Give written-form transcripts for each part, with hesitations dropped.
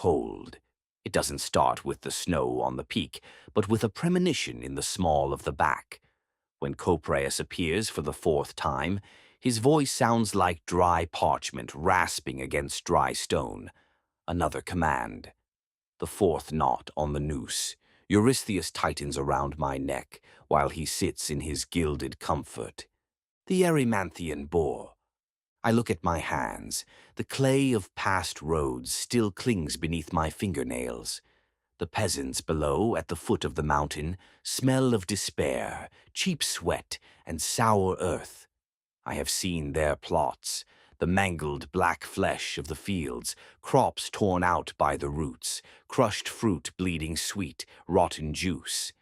cold. It doesn't start with the snow on the peak, but with a premonition in the small of the back. When Copreus appears for the fourth time, his voice sounds like dry parchment rasping against dry stone. Another command. The fourth knot on the noose. Eurystheus tightens around my neck, while he sits in his gilded comfort. The Erymanthian Boar. I look at my hands. The clay of past roads still clings beneath my fingernails. The peasants below, at the foot of the mountain, smell of despair, cheap sweat, and sour earth. I have seen their plots, the mangled black flesh of the fields, crops torn out by the roots, crushed fruit bleeding sweet, rotten juice.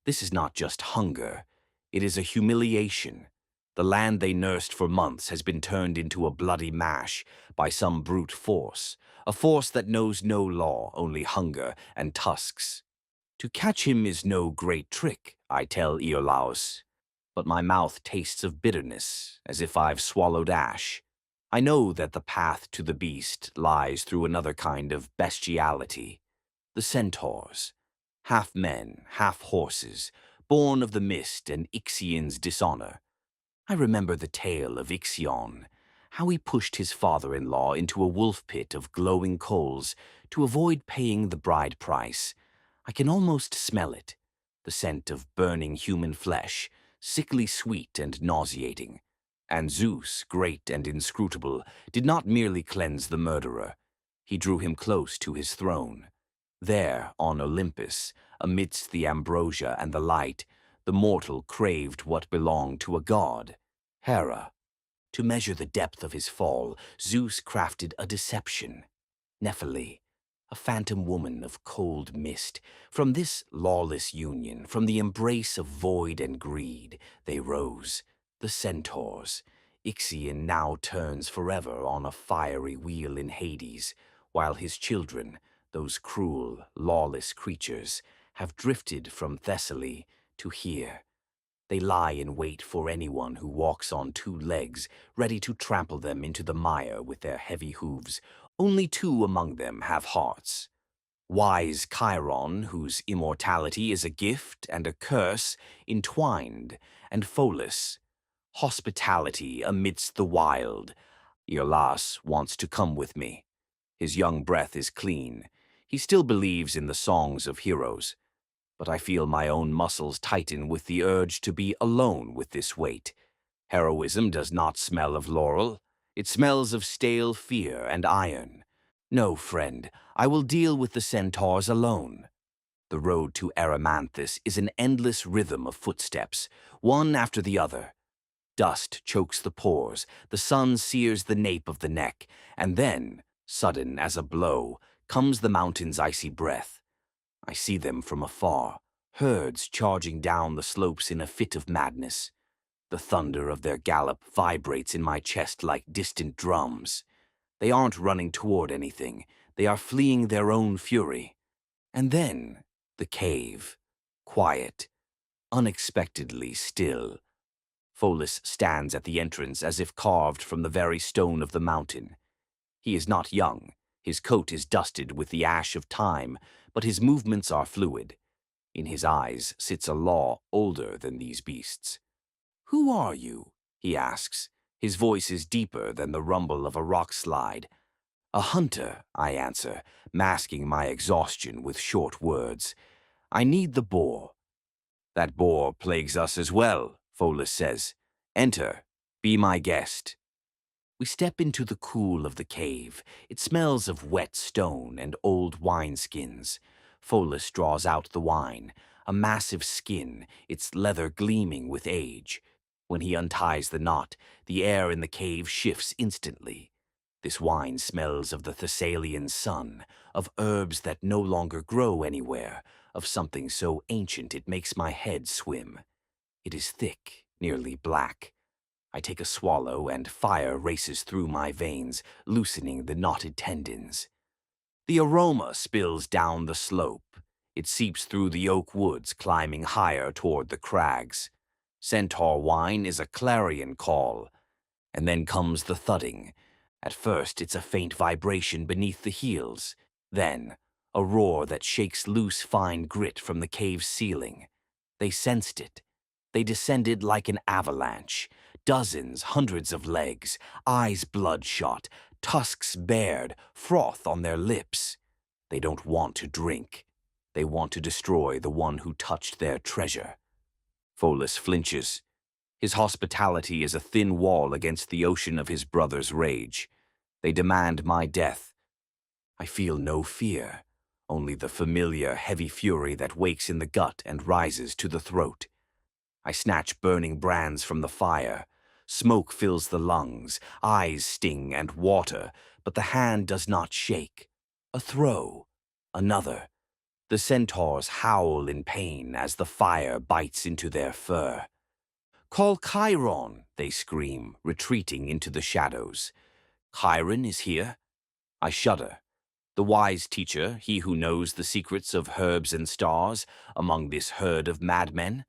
This is not just hunger, it is a humiliation. The land they nursed for months has been turned into a bloody mash by some brute force, a force that knows no law, only hunger and tusks. To catch him is no great trick, I tell Iolaus, but my mouth tastes of bitterness, as if I've swallowed ash. I know that the path to the beast lies through another kind of bestiality. The Centaurs, half men, half horses, born of the mist and Ixion's dishonor. I remember the tale of Ixion, how he pushed his father-in-law into a wolf pit of glowing coals to avoid paying the bride price. I can almost smell it, the scent of burning human flesh, sickly sweet and nauseating. And Zeus, great and inscrutable, did not merely cleanse the murderer. He drew him close to his throne. There, on Olympus, amidst the ambrosia and the light, the mortal craved what belonged to a god, Hera. To measure the depth of his fall, Zeus crafted a deception. Nephele, a phantom woman of cold mist. From this lawless union, from the embrace of void and greed, they rose, the Centaurs. Ixion now turns forever on a fiery wheel in Hades, while his children, those cruel, lawless creatures, have drifted from Thessaly to here. They lie in wait for anyone who walks on two legs, ready to trample them into the mire with their heavy hooves. Only two among them have hearts. Wise Chiron, whose immortality is a gift and a curse entwined, and Pholus, hospitality amidst the wild. Iolaus wants to come with me. His young breath is clean. He still believes in the songs of heroes. But I feel my own muscles tighten with the urge to be alone with this weight. Heroism does not smell of laurel. It smells of stale fear and iron. No, friend, I will deal with the centaurs alone. The road to Erymanthus is an endless rhythm of footsteps, one after the other. Dust chokes the pores, the sun sears the nape of the neck, and then, sudden as a blow, comes the mountain's icy breath. I see them from afar, herds charging down the slopes in a fit of madness. The thunder of their gallop vibrates in my chest like distant drums. They aren't running toward anything, they are fleeing their own fury. And then, the cave. Quiet, unexpectedly still. Pholus stands at the entrance as if carved from the very stone of the mountain. He is not young. His coat is dusted with the ash of time, but his movements are fluid. In his eyes sits a law older than these beasts. "Who are you?" he asks. His voice is deeper than the rumble of a rock slide. "A hunter," I answer, masking my exhaustion with short words. "I need the boar." "That boar plagues us as well," Pholus says. "Enter. Be my guest." We step into the cool of the cave. It smells of wet stone and old wineskins. Pholus draws out the wine, a massive skin, its leather gleaming with age. When he unties the knot, the air in the cave shifts instantly. This wine smells of the Thessalian sun, of herbs that no longer grow anywhere, of something so ancient it makes my head swim. It is thick, nearly black. I take a swallow and fire races through my veins, loosening the knotted tendons. The aroma spills down the slope. It seeps through the oak woods, climbing higher toward the crags. Centaur wine is a clarion call. And then comes the thudding. At first, it's a faint vibration beneath the heels. Then, a roar that shakes loose fine grit from the cave's ceiling. They sensed it. They descended like an avalanche. Dozens, hundreds of legs, eyes bloodshot, tusks bared, froth on their lips. They don't want to drink. They want to destroy the one who touched their treasure. Pholus flinches. His hospitality is a thin wall against the ocean of his brother's rage. They demand my death. I feel no fear, only the familiar heavy fury that wakes in the gut and rises to the throat. I snatch burning brands from the fire. Smoke fills the lungs, eyes sting and water, but the hand does not shake. A throw. Another. The centaurs howl in pain as the fire bites into their fur. "Call Chiron," they scream, retreating into the shadows. Chiron is here? I shudder. The wise teacher, he who knows the secrets of herbs and stars, among this herd of madmen?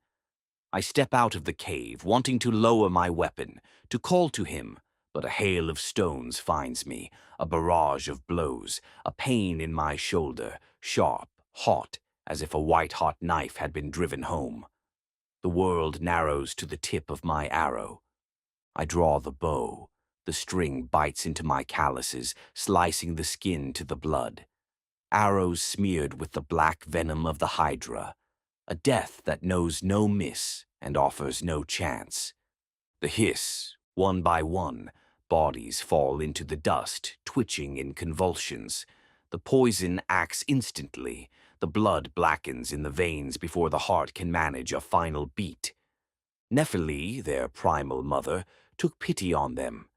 I step out of the cave, wanting to lower my weapon, to call to him, but a hail of stones finds me, a barrage of blows, a pain in my shoulder, sharp, hot, as if a white-hot knife had been driven home. The world narrows to the tip of my arrow. I draw the bow. The string bites into my calluses, slicing the skin to the blood. Arrows smeared with the black venom of the hydra. A death that knows no miss and offers no chance. The hiss, one by one, bodies fall into the dust, twitching in convulsions. The poison acts instantly. The blood blackens in the veins before the heart can manage a final beat. Nephili, their primal mother, took pity on them.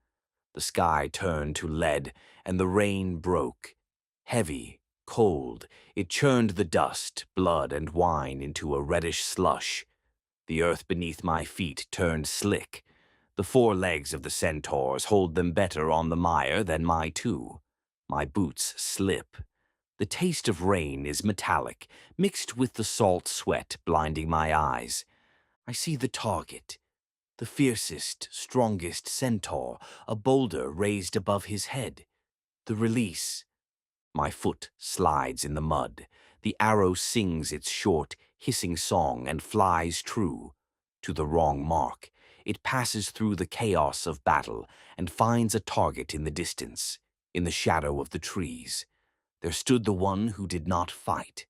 The sky turned to lead, and the rain broke. Heavy, cold, it churned the dust, blood, and wine into a reddish slush. The earth beneath my feet turned slick. The four legs of the centaurs hold them better on the mire than my two. My boots slip. The taste of rain is metallic, mixed with the salt sweat blinding my eyes. I see the target. The fiercest, strongest centaur, a boulder raised above his head. The release. My foot slides in the mud. The arrow sings its short, hissing song and flies true. To the wrong mark. It passes through the chaos of battle and finds a target in the distance, in the shadow of the trees. There stood the one who did not fight.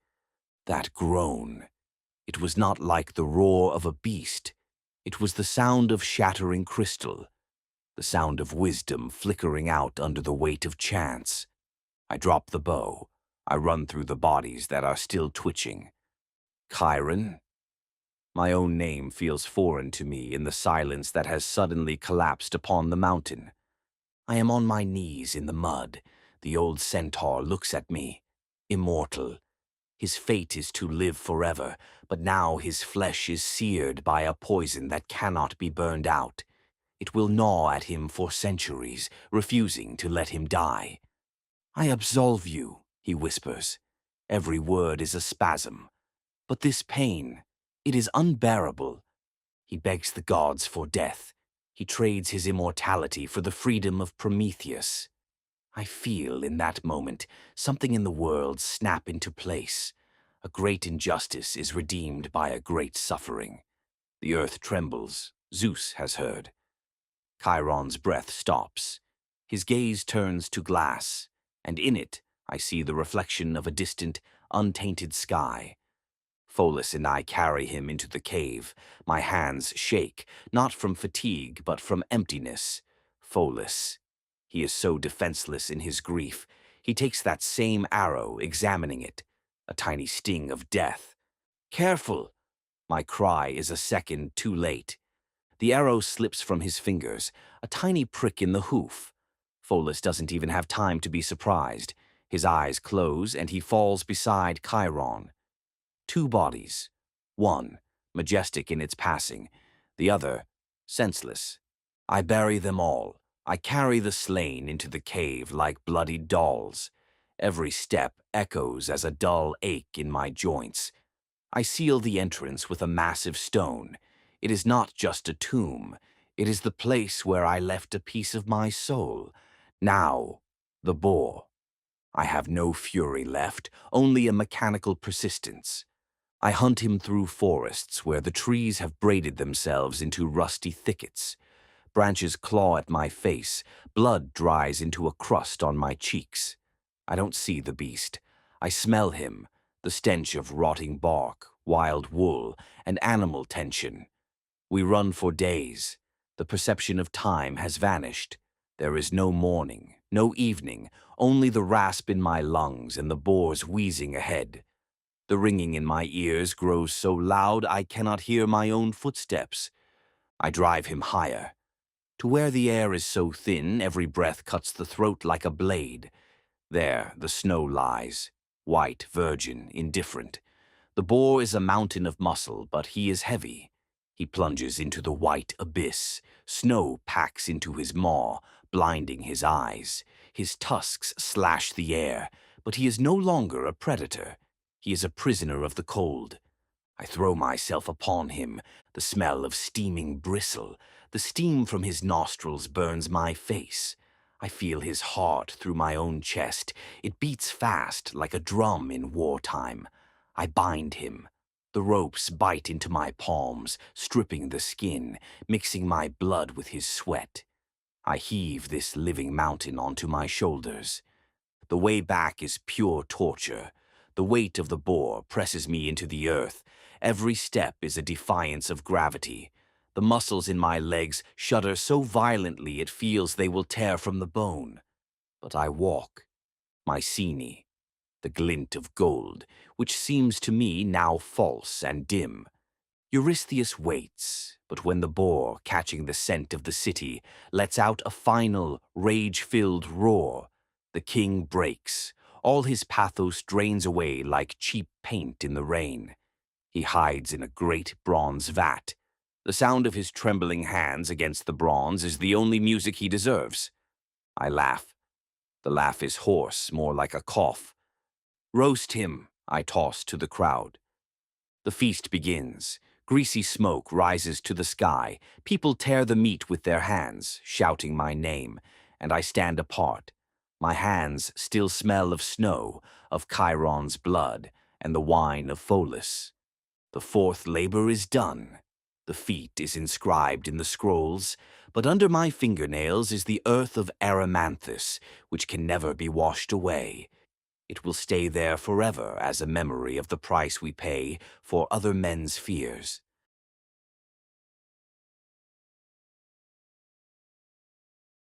That groan. It was not like the roar of a beast. It was the sound of shattering crystal, the sound of wisdom flickering out under the weight of chance. I drop the bow. I run through the bodies that are still twitching. Chiron? My own name feels foreign to me in the silence that has suddenly collapsed upon the mountain. I am on my knees in the mud. The old centaur looks at me, immortal. His fate is to live forever, but now his flesh is seared by a poison that cannot be burned out. It will gnaw at him for centuries, refusing to let him die. "I absolve you," he whispers. Every word is a spasm. But this pain, it is unbearable. He begs the gods for death. He trades his immortality for the freedom of Prometheus. I feel, in that moment, something in the world snap into place. A great injustice is redeemed by a great suffering. The earth trembles. Zeus has heard. Chiron's breath stops. His gaze turns to glass, and in it I see the reflection of a distant, untainted sky. Pholus and I carry him into the cave. My hands shake, not from fatigue, but from emptiness. Pholus. He is so defenseless in his grief. He takes that same arrow, examining it. A tiny sting of death. "Careful!" My cry is a second too late. The arrow slips from his fingers, a tiny prick in the hoof. Pholus doesn't even have time to be surprised. His eyes close, and he falls beside Chiron. Two bodies. One, majestic in its passing. The other, senseless. I bury them all. I carry the slain into the cave like bloodied dolls. Every step echoes as a dull ache in my joints. I seal the entrance with a massive stone. It is not just a tomb. It is the place where I left a piece of my soul. Now, the boar. I have no fury left, only a mechanical persistence. I hunt him through forests where the trees have braided themselves into rusty thickets. Branches claw at my face, blood dries into a crust on my cheeks. I don't see the beast. I smell him, the stench of rotting bark, wild wool, and animal tension. We run for days. The perception of time has vanished. There is no morning, no evening, only the rasp in my lungs and the boars wheezing ahead. The ringing in my ears grows so loud I cannot hear my own footsteps. I drive him higher, to where the air is so thin every breath cuts the throat like a blade. There the snow lies, white, virgin, indifferent. The boar is a mountain of muscle, but he is heavy. He plunges into the white abyss. Snow packs into his maw, blinding his eyes. His tusks slash the air, but he is no longer a predator. He is a prisoner of the cold. I throw myself upon him, the smell of steaming bristle. The steam from his nostrils burns my face. I feel his heart through my own chest. It beats fast like a drum in wartime. I bind him. The ropes bite into my palms, stripping the skin, mixing my blood with his sweat. I heave this living mountain onto my shoulders. The way back is pure torture. The weight of the boar presses me into the earth. Every step is a defiance of gravity. The muscles in my legs shudder so violently it feels they will tear from the bone. But I walk. Mycenae, the glint of gold, which seems to me now false and dim. Eurystheus waits, but when the boar, catching the scent of the city, lets out a final, rage-filled roar, the king breaks. All his pathos drains away like cheap paint in the rain. He hides in a great bronze vat. The sound of his trembling hands against the bronze is the only music he deserves. I laugh. The laugh is hoarse, more like a cough. "Roast him," I toss to the crowd. The feast begins. Greasy smoke rises to the sky. People tear the meat with their hands, shouting my name, and I stand apart. My hands still smell of snow, of Chiron's blood, and the wine of Pholus. The fourth labor is done. The feat is inscribed in the scrolls, but under my fingernails is the earth of Erymanthus, which can never be washed away. It will stay there forever as a memory of the price we pay for other men's fears.